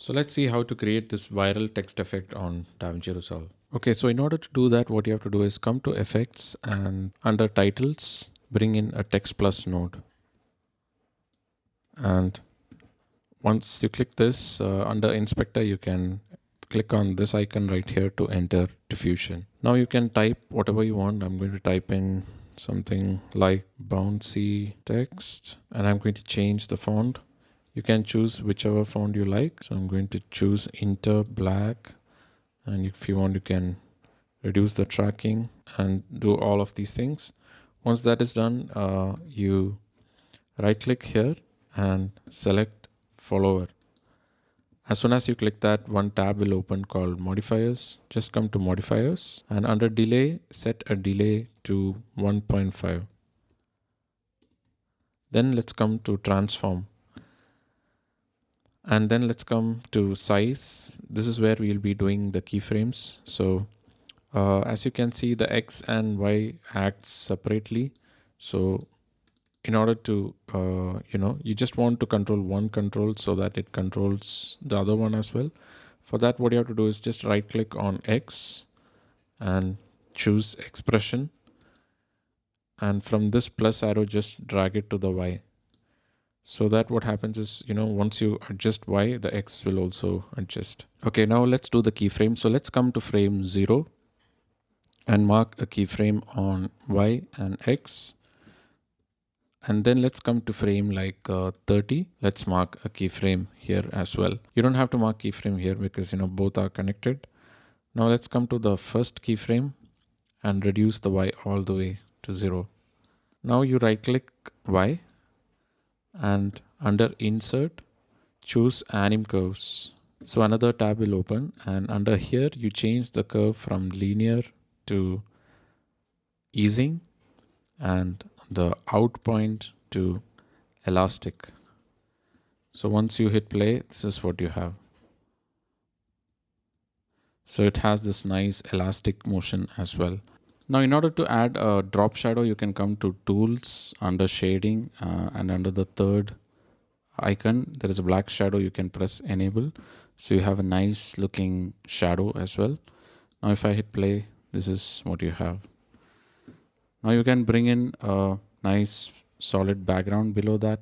So let's see how to create this viral text effect on DaVinci Resolve. Okay, so in order to do that, what you have to do is come to effects and under titles, bring in a text plus node. And once you click this under inspector, you can click on this icon right here to enter diffusion. Now you can type whatever you want. I'm going to type in something like Bouncy text and I'm going to change the font. You can choose whichever font you like. So I'm going to choose Inter Black, and if you want you can reduce the tracking and do all of these things. Once that is done, you right click here and select follower. As soon as you click that, one tab will open called modifiers. Just come to modifiers and under delay, set a delay to 1.5. Then let's come to transform. And then let's come to size. This is where we'll be doing the keyframes. So as you can see, the X and Y acts separately. So in order to, you just want to control one control so that it controls the other one as well. For that, what you have to do is just right click on X and choose expression. And from this plus arrow, just drag it to the Y. So that what happens is, once you adjust Y, the X will also adjust. Okay, now let's do the keyframe. So let's come to frame 0 and mark a keyframe on Y and X. And then let's come to frame like 30. Let's mark a keyframe here as well. You don't have to mark keyframe here because both are connected. Now let's come to the first keyframe and reduce the Y all the way to 0. Now you right click Y and under insert choose anim curves. So another tab will open and under here you change the curve from linear to easing and the out point to elastic. So once you hit play, this is what you have. So it has this nice elastic motion as well. Now in order to add a drop shadow, you can come to tools under shading and under the third icon there is a black shadow. You can press enable, so you have a nice looking shadow as well. Now if I hit play, this is what you have. Now you can bring in a nice solid background below that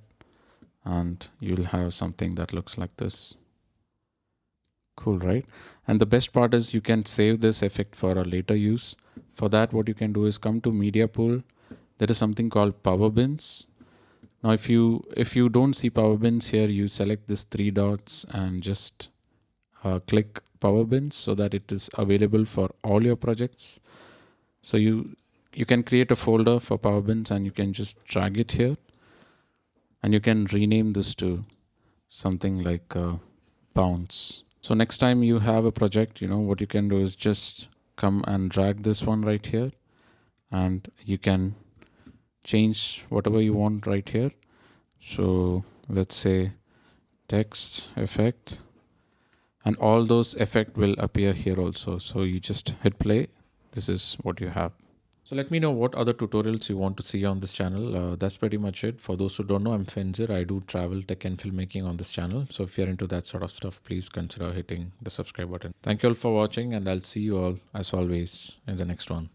and you'll have something that looks like this. Cool, right? And the best part is you can save this effect for a later use. For that, what you can do is come to media pool. There is something called power bins. Now if you don't see power bins here, you select this 3 dots and just click power bins so that it is available for all your projects. So you can create a folder for power bins and you can just drag it here and you can rename this to something like bounce. So next time you have a project, what you can do is just come and drag this one right here and you can change whatever you want right here. So let's say text effect and all those effect will appear here also. So you just hit play. This is what you have. So let me know what other tutorials you want to see on this channel. That's pretty much it. For those who don't know, I'm Fenzer. I do travel, tech and filmmaking on this channel. So if you're into that sort of stuff, please consider hitting the subscribe button. Thank you all for watching and I'll see you all as always in the next one.